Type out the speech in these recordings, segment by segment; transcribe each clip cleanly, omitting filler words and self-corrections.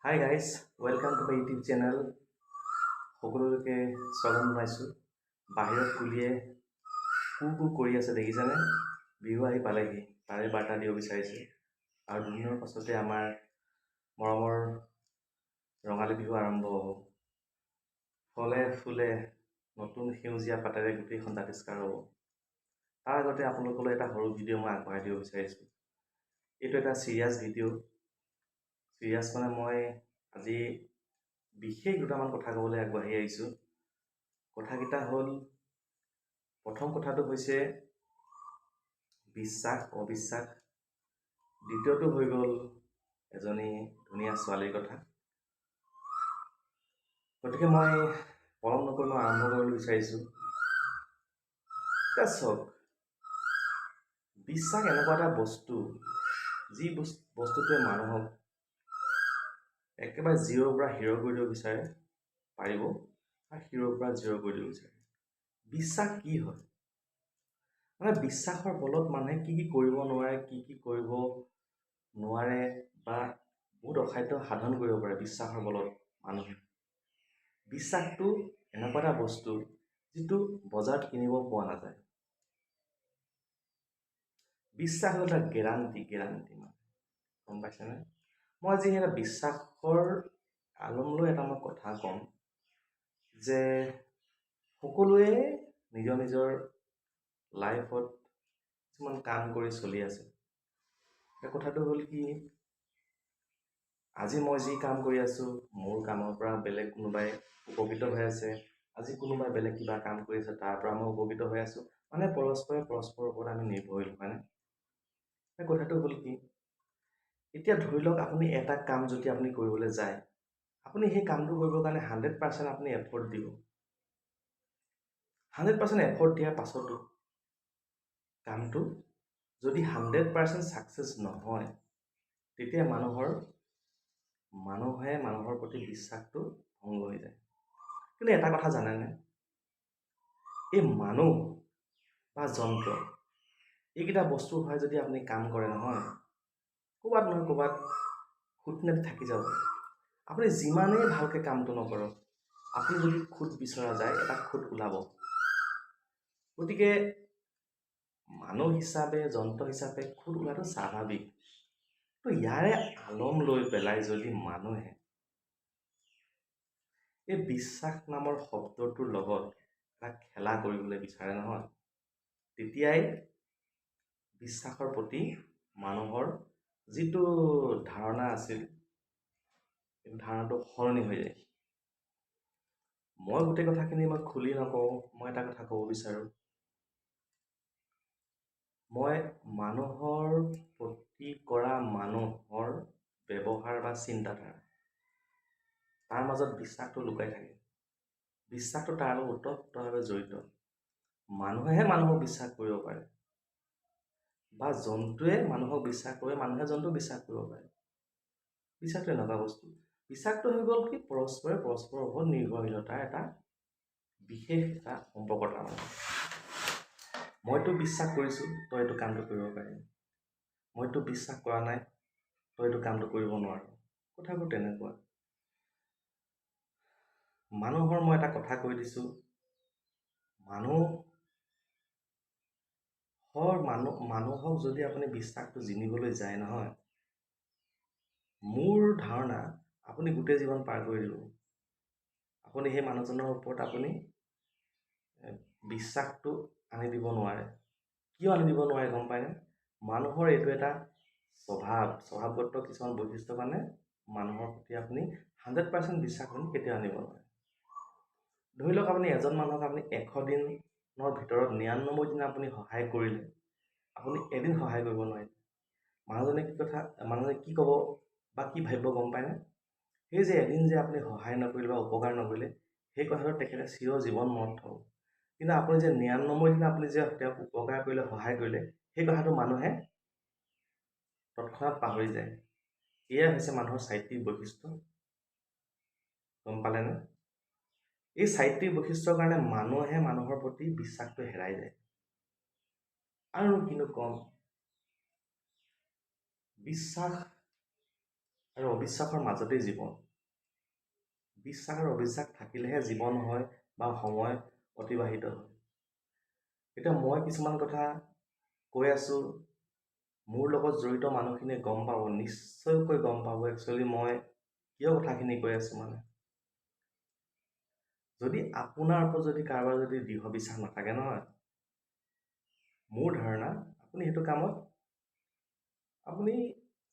Hi guys, welcome to my YouTube channel. সকলোকে স্বাগতম জনাইছোঁ। বাহিৰত কুলিয়ে কু কু কৰি আছে দেখিছেনে? বিহু আহি পালেহি, তাৰে বাৰ্তা দিব বিচাৰিছে। আৰু দুদিনৰ পাছতে আমাৰ মৰমৰ ৰঙালী বিহু আৰম্ভ হ'ব। ফলে ফুলে নতুন সেউজীয়া পাতেৰে গোটেইখন জাতিষ্কাৰ হ'ব। তাৰ আগতে আপোনালোকলৈ এটা সৰু ভিডিঅ' মই আগবঢ়াই দিব বিচাৰিছোঁ। এইটো এটা চিৰিয়াছ ভিডিঅ'। চিৰিয়াছ মানে মই আজি বিশেষ দুটামান কথা ক'বলৈ আগবাঢ়ি আহিছোঁ। কথাকেইটা হ'ল, প্ৰথম কথাটো হৈছে বিশ্বাস অবিশ্বাস, দ্বিতীয়টো হৈ গ'ল এজনী ধুনীয়া ছোৱালীৰ কথা। গতিকে মই পলম নকৰি মই আৰম্ভ কৰিবলৈ বিচাৰিছোঁ। চাওক, বিশ্বাস এনেকুৱা এটা বস্তু, যি বস্তুটোৱে মানুহক একেবাৰে জিৰ'ৰ পৰা হিৰ' কৰি দিব বিচাৰে পাৰিব, আৰু হিৰ'ৰ পৰা জিৰ' কৰি দিব বিচাৰে। বিশ্বাস কি হয়? মানে বিশ্বাসৰ বলত মানুহে কি কি কৰিব নোৱাৰে, কি কি কৰিব নোৱাৰে, বা বহুত অসাধ্য সাধন কৰিব পাৰে বিশ্বাসৰ বলত মানুহে। বিশ্বাসটো এনেকুৱা এটা বস্তু যিটো বজাৰত কিনিব পোৱা নাযায়। বিশ্বাস হ'ল এটা গেৰাণ্টি মানে, গম পাইছেনে? মই আজি এটা বিশ্বাসৰ আলম লৈ এটা মই কথা ক'ম যে সকলোৱে নিজৰ নিজৰ লাইফত কিছুমান কাম কৰি চলি আছে। এই কথাটো হ'ল কি, আজি মই যি কাম কৰি আছোঁ, মোৰ কামৰ পৰা বেলেগ কোনোবাই উপকৃত হৈ আছে। আজি কোনোবাই বেলেগ কিবা কাম কৰি আছে, তাৰ পৰা মই উপকৃত হৈ আছোঁ। মানে পৰস্পৰে পৰস্পৰৰ ওপৰত আমি নিৰ্ভৰশীল, হয়নে? এই কথাটো হ'ল কি, এতিয়া ধৰি লওক আপুনি এটা কাম যদি আপুনি কৰিবলৈ যায়, আপুনি সেই কামটো কৰিবৰ কাৰণে 100% আপুনি এফৰ্ট দিব। 100% এফৰ্ট দিয়াৰ পাছতো কামটো যদি 100% ছাকচেছ নহয়, তেতিয়া মানুহৰ প্ৰতি বিশ্বাসটো ভংগ হৈ যায়। কিন্তু এটা কথা জানেনে? এই মানুহ বা যন্ত্ৰ, এইকেইটা বস্তুৰ হয় যদি আপুনি কাম কৰে নহয়, ক'ৰবাত নহয় ক'ৰবাত খুঁটিনাটি থাকি যাব। আপুনি যিমানেই ভালকৈ কামটো নকৰক, আপুনি যদি খুঁট বিচৰা যায়, এটা খুঁট ওলাব। গতিকে মানুহ হিচাপে, যন্ত্ৰ হিচাপে খুঁট ওলোৱাটো স্বাভাৱিক। তো ইয়াৰে আলম লৈ পেলাই যদি মানুহে এই বিশ্বাস নামৰ শব্দটোৰ লগত এটা খেলা কৰিবলৈ বিচাৰে নহয়, তেতিয়াই বিশ্বাসৰ প্ৰতি মানুহৰ যিটো ধাৰণা আছিল, এই ধাৰণাটো সলনি হৈ যায়। মই গোটেই কথাখিনি মই খুলি নকওঁ, মই এটা কথা ক'ব বিচাৰোঁ। মই মানুহৰ প্ৰতি কৰা মানুহৰ ব্যৱহাৰ বা চিন্তাধাৰা, তাৰ মাজত বিশ্বাসটো লুকাই থাকে। বিশ্বাসটো তাৰ লগত ওতঃপ্ৰোতভাৱে জড়িত। মানুহেহে মানুহক বিশ্বাস কৰিব পাৰে, বা জন্তুৱে মানুহক বিশ্বাস কৰে, মানুহে জন্তুক বিশ্বাস কৰিব পাৰে। বিশ্বাসটো এনেকুৱা বস্তু, বিশ্বাসটো হৈ গ'ল কি, পৰস্পৰে পৰস্পৰৰ ওপৰত নিৰ্ভৰশীলতাৰ এটা বিশেষ এটা সম্পৰ্ক। তাৰমানে মইতো বিশ্বাস কৰিছোঁ, তই এইটো কামটো কৰিব পাৰিবি। মইতো বিশ্বাস কৰা নাই, তই এইটো কামটো কৰিব নোৱাৰ। কথাবোৰ তেনেকুৱা। মানুহৰ মই এটা কথা কৈ দিছোঁ, মানুহক যদি আপুনি বিশ্বাসটো জিনিবলৈ যায় নহয়, মোৰ ধাৰণা আপুনি গোটেই জীৱন পাৰ কৰি দিব। আপুনি সেই মানুহজনৰ ওপৰত আপুনি বিশ্বাসটো আনি দিব নোৱাৰে। কিয় আনি দিব নোৱাৰে গম পায়নে? মানুহৰ এইটো এটা স্বভাৱগত কিছুমান বৈশিষ্ট্য কাৰণে মানুহৰ প্ৰতি আপুনি 100% বিশ্বাস আপুনি কেতিয়াও আনিব নোৱাৰে। ধৰি লওক আপুনি এজন মানুহক আপুনি 100 দিনৰ ভিতৰত 99 দিন আপুনি সহায় কৰিলে, আপুনি এদিন সহায় কৰিব নোৱাৰিলে, মানুহজনে কি ক'ব বা কি ভাবিব গম পায়নে? সেই যে এদিন যে আপুনি সহায় নকৰিলে বা উপকাৰ নকৰিলে, সেই কথাটো তেখেতে চিৰ জীৱন মনত থ'ব। কিন্তু আপুনি যে 99 দিন আপুনি যে তেওঁক উপকাৰ কৰিলে, সহায় কৰিলে, সেই কথাটো মানুহে তৎক্ষণাত পাহৰি যায়। এয়াই হৈছে মানুহৰ চাৰিত্ৰিক বৈশিষ্ট্য। গম পালেনে? এই চাৰিত্ৰিক বৈশিষ্ট্যৰ কাৰণে মানুহে মানুহৰ প্ৰতি বিশ্বাসটো হেৰাই যায়। আৰু কিনো কম, বিশ্বাস আৰু অবিশ্বাসৰ মাজতেই জীৱন। বিশ্বাস আৰু অবিশ্বাস থাকিলেহে জীৱন হয় বা সময় অতিবাহিত হয়। এতিয়া মই কিছুমান কথা কৈ আছোঁ, মোৰ লগত জড়িত মানুহখিনিয়ে গম পাব, নিশ্চয়কৈ গম পাব একচুৱেলি মই কিয় কথাখিনি কৈ আছোঁ মানে। যদি আপোনাৰ ওপৰত যদি কাৰোবাৰ যদি দৃঢ় বিশ্বাস নাথাকে নহয়, মোৰ ধাৰণা আপুনি সেইটো কামত আপুনি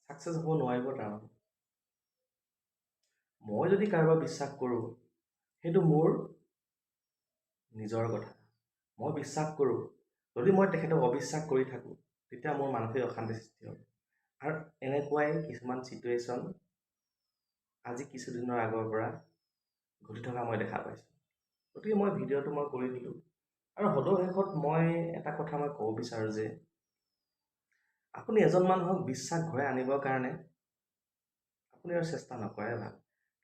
ছাকচেছ হ'ব নোৱাৰিব তাৰমানে। মই যদি কাৰোবাক বিশ্বাস কৰোঁ, সেইটো মোৰ নিজৰ কথা। মই বিশ্বাস কৰোঁ, যদি মই তেখেতক অবিশ্বাস কৰি থাকোঁ, তেতিয়া মোৰ মানসিক অশান্তিৰ সৃষ্টি হ'ব। আৰু এনেকুৱাই কিছুমান ছিটুৱেশ্যন আজি কিছুদিনৰ আগৰ পৰা ঘটি থকা মই দেখা পাইছোঁ। গতিকে মই ভিডিঅ'টো মই কৰি দিলোঁ। আৰু সদশেষত মই এটা কথা মই ক'ব বিচাৰোঁ যে আপুনি এজন মানুহক বিশ্বাস ঘূৰাই আনিবৰ কাৰণে আপুনি আৰু চেষ্টা নকৰাই ভাল।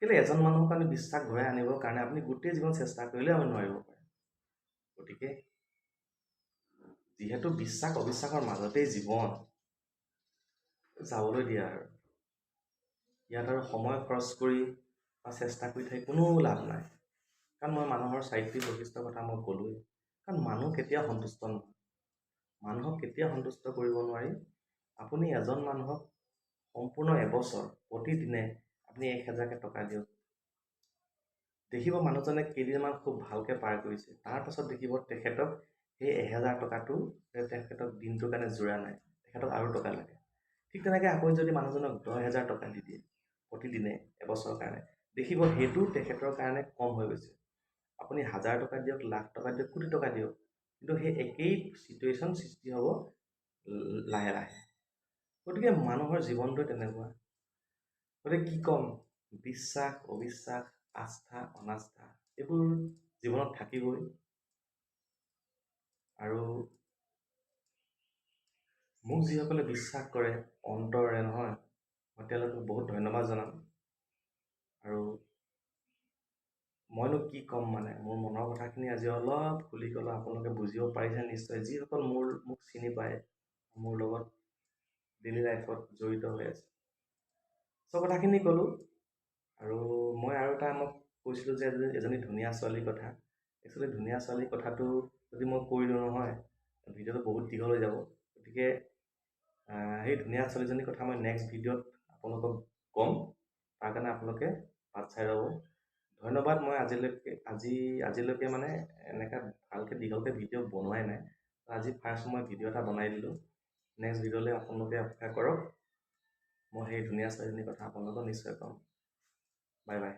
কেলৈ এজন মানুহক আমি বিশ্বাস ঘূৰাই আনিবৰ কাৰণে আপুনি গোটেই জীৱন চেষ্টা কৰিলেও আমি নোৱাৰিব পাৰে। গতিকে যিহেতু বিশ্বাস অবিশ্বাসৰ মাজতেই জীৱন, যাবলৈ দিয়া আৰু ইয়াত আৰু সময় খৰচ কৰি বা চেষ্টা কৰি থাকি কোনো লাভ নাই। কাৰণ মই মানুহৰ চাৰিত্ৰিক বৈশিষ্ট্যৰ কথা মই ক'লোৱেই। কাৰণ মানুহ কেতিয়াও সন্তুষ্ট নহয়। মানুহক কেতিয়াও সন্তুষ্ট কৰিব নোৱাৰি। আপুনি এজন মানুহক সম্পূৰ্ণ এবছৰ প্ৰতিদিনে আপুনি 1,000কৈ টকা দিয়ক, দেখিব মানুহজনে কেইদিনমান খুব ভালকৈ পাৰ কৰিছে, তাৰ পাছত দেখিব তেখেতক সেই 1,000 টকাটো তেখেতক দিনটোৰ কাৰণে জোৰা নাই, তেখেতক আৰু টকা লাগে। ঠিক তেনেকৈ আপুনি যদি মানুহজনক 10,000 টকা দি দিয়ে প্ৰতিদিনে এবছৰৰ কাৰণে, দেখিব সেইটো তেখেতৰ কাৰণে কম হৈ গৈছে। আপুনি 1,000 টকা দিয়ক, লাখ টকা দিয়ক, কোটি টকা দিয়ক, কিন্তু সেই একেই ছিটুৱেশ্যন সৃষ্টি হ'ব লাহে লাহে। গতিকে মানুহৰ জীৱনটো তেনেকুৱা। গতিকে কি ক'ম, বিশ্বাস অবিশ্বাস, আস্থা অনাস্থা এইবোৰ জীৱনত থাকিবই। আৰু মোক যিসকলে বিশ্বাস কৰে অন্তৰেৰে নহয়, মই তেওঁলোকক বহুত ধন্যবাদ জনাম। আৰু মইনো কি ক'ম মানে, মোৰ মনৰ কথাখিনি আজি অলপ খুলি ক'লে আপোনালোকে বুজিব পাৰিছে নিশ্চয়, যিসকল মোক চিনি পায়, মোৰ লগত ডেইলি লাইফত জড়িত হৈ আছে। চব কথাখিনি ক'লোঁ। আৰু মই আৰু এটা মোক কৈছিলোঁ যে এজনী ধুনীয়া ছোৱালীৰ কথা। একচুৱেলি ধুনীয়া ছোৱালীৰ কথাটো যদি মই কৈ দিওঁ নহয়, ভিডিঅ'টো বহুত দীঘল হৈ যাব। গতিকে সেই ধুনীয়া ছোৱালীজনীৰ কথা মই নেক্সট ভিডিঅ'ত আপোনালোকক ক'ম। তাৰ কাৰণে আপোনালোকে বাট চাই ৰ'ব। ধন্যবাদ। মই আজিলৈকে মানে এনেকৈ ভালকৈ দীঘলকৈ ভিডিঅ' বনোৱাই নাই। আজি ফাৰ্ষ্ট মই ভিডিঅ' এটা বনাই দিলোঁ। নেক্সট ভিডিঅ'লৈ আপোনালোকে অপেক্ষা কৰক। মই সেই ধুনীয়া ছোৱালীজনীৰ কথা আপোনালোকক নিশ্চয় ক'ম। Bye bye.